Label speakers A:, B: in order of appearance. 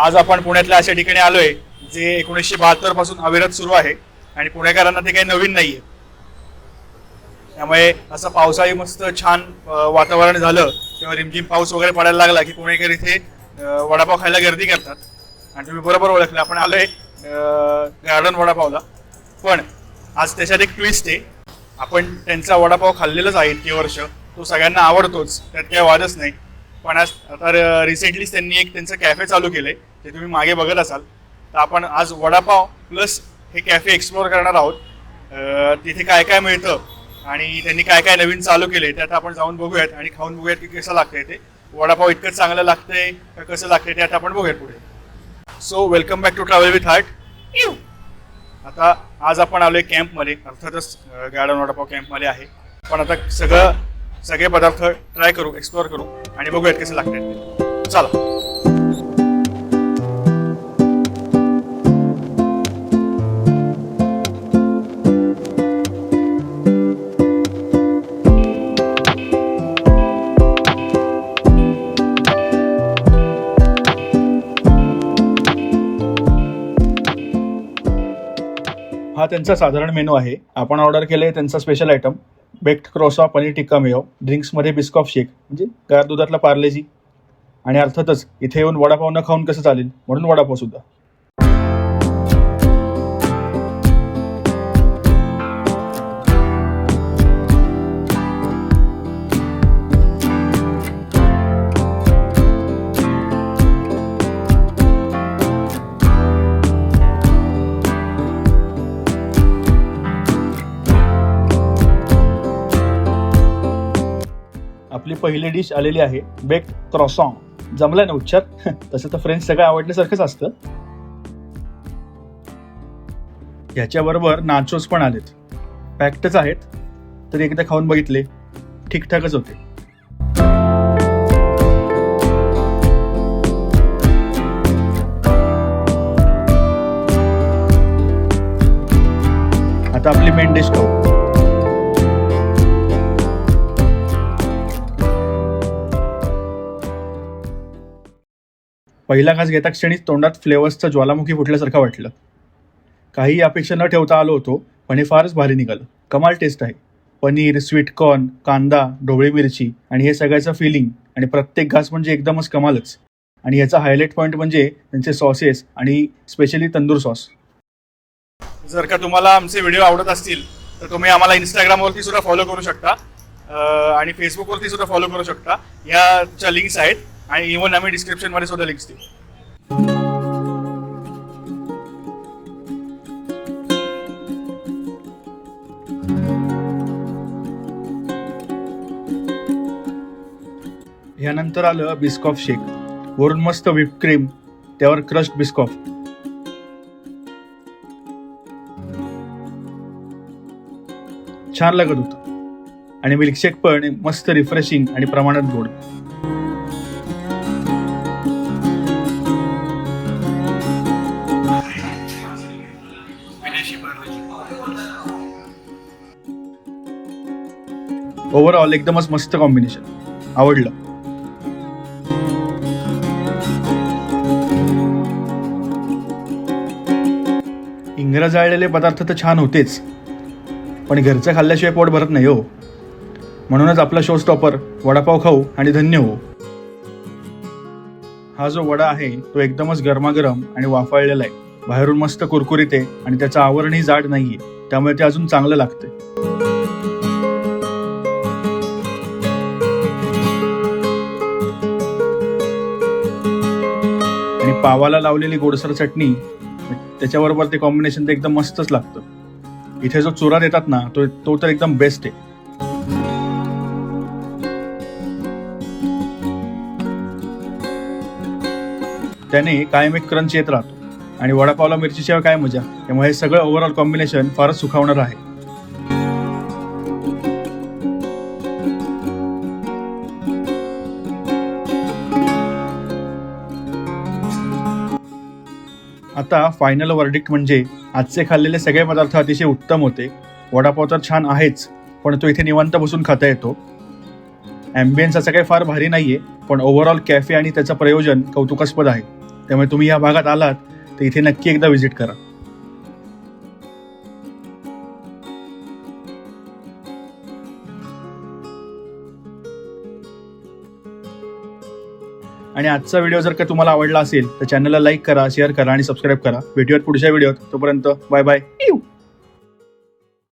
A: आज आपण पुण्यातल्या अशा ठिकाणी आलोय जे 1972 पासून अविरत सुरू आहे आणि पुणेकरांना ते काही नवीन नाहीये. त्यामुळे असं पावसाळी मस्त छान वातावरण झालं किंवा रिमझिम पाऊस वगैरे पडायला लागला की पुणेकर इथे वडापाव खायला गर्दी करतात. आणि तुम्ही बरोबर ओळखलं, आपण आलोय गार्डन वडापावला. पण आज त्याच्यात एक ट्विस्ट आहे. आपण त्यांचा वडापाव खाल्लेलाच आहे इतके वर्ष, तो सगळ्यांना आवडतोच, त्यात काही वादच नाही. पण आज आता रिसेंटलीच त्यांनी एक त्यांचं कॅफे चालू केलंय, ते तुम्ही मागे बघत असाल. तर आपण आज वडापाव प्लस हे कॅफे एक्सप्लोअर करणार आहोत. तिथे काय काय मिळतं आणि त्यांनी काय काय नवीन चालू केले त्यात आपण जाऊन बघूयात आणि खाऊन बघूयात की कसं लागतंय ते. वडापाव इतकं चांगलं लागतंय का कसं लागतंय ते आता आपण बघूयात पुढे. So welcome back to travel with heart. आता आज आपण आलोय कॅम्पमध्ये, अर्थातच गार्डन वडापाव कॅम्पमध्ये आहे. पण आता सगळे पदार्थ ट्राय करू, एक्सप्लोअर करू आणि बघूयात कसं लागतंय ते. चला. हा त्यांचा साधारण मेनू आहे. आपण ऑर्डर केले त्यांचा special item baked croissant paneer tikka mayo, ड्रिंक्समध्ये बिस्कॉफ शेक म्हणजे गार दुधातला पार्लेजी, आणि अर्थातच इथे येऊन वडापाव न खाऊन कसं चालेल म्हणून वडापाव सुद्धा. आपली पहिली डिश आलेली आहे बेक्ड क्रॉसॉन. जमलाय ना उच्चार? तसं तर फ्रेंच सगळं आवडल्यासारखंच असतं. ह्याच्याबरोबर नाचोस पण आलेत, पॅक्टच आहेत, तरी एकदा खाऊन बघितले, ठीकठाकच होते. आता आपली मेन डिश खाऊ. पहिला घास घेता क्षणीच तोंडात फ्लेवर्सचं ज्वालामुखी फुटल्यासारखं वाटलं. काही अपेक्षा न ठेवता आलो होतो, पण हे फारच भारी निघालं. कमाल टेस्ट आहे. पनीर, स्वीटकॉर्न, कांदा, ढोबळी मिरची आणि हे सगळ्याचं फिलिंग, आणि प्रत्येक घास म्हणजे एकदमच कमालच. आणि याचा हायलाईट पॉईंट म्हणजे त्यांचे सॉसेस आणि स्पेशली तंदूर सॉस. जर का तुम्हाला आमचे व्हिडिओ आवडत असतील तर तुम्ही आम्हाला इंस्टाग्रामवरती सुद्धा फॉलो करू शकता आणि फेसबुकवरती सुद्धा फॉलो करू शकता. याच्या लिंक्स आहेत आणि इव्हन आम्ही डिस्क्रिप्शन मध्ये सुद्धा लिंक्स देऊ. यानंतर आलं बिस्कॉफ शेक. वरून मस्त व्हिप क्रीम, त्यावर क्रश्ड बिस्कॉफ. छान लागत होतं. आणि मिल्कशेक पण मस्त रिफ्रेशिंग आणि प्रमाणात गोड. ओव्हरऑल एकदमच मस्त कॉम्बिनेशन, आवडलं. इंग्रज जाळलेले पदार्थ तर छान होतेच, पण घरचं खाल्ल्याशिवाय पोट भरत नाही हो. म्हणूनच आपला शो स्टॉपर वडापाव खाऊ आणि धन्य हो. हा जो वडा आहे तो एकदमच गरमागरम आणि वाफाळलेला आहे. बाहेरून मस्त कुरकुरीत आहे आणि त्याचं आवरणही जाड नाहीये, त्यामुळे ते अजून चांगलं लागतंय. आणि पावाला लावलेली गोडसर चटणी, त्याच्याबरोबर ते कॉम्बिनेशन तर एकदम मस्तच लागतं. इथे जो चुरा देतात ना तो तर एकदम बेस्ट आहे. त्याने कायम एक क्रंच येत राहतो आणि वडापावला मिरचीशिवाय काय मजा. त्यामुळे हे सगळं ओव्हरऑल कॉम्बिनेशन फारच सुखावणार आहे. आता फायनल वर्डिक्ट म्हणजे आजचे खाल्लेले सगळे पदार्थ अतिशय उत्तम होते. वडापाव तर छान आहेच, पण तो इथे निवांत बसून खाता येतो. ॲम्बियन्स असं काही फार भारी नाहीये, पण ओव्हरऑल कॅफे आणि त्याचं प्रयोजन कौतुकास्पद आहे. त्यामुळे तुम्ही या भागात आलात तर इथे नक्की एकदा व्हिजिट करा. आणि आजचा व्हिडिओ जर का तुम्हाला आवडला असेल तर चॅनलला लाईक करा, शेअर करा आणि सबस्क्राईब करा. भेटूयात पुढच्या व्हिडिओत. तोपर्यंत बाय बाय.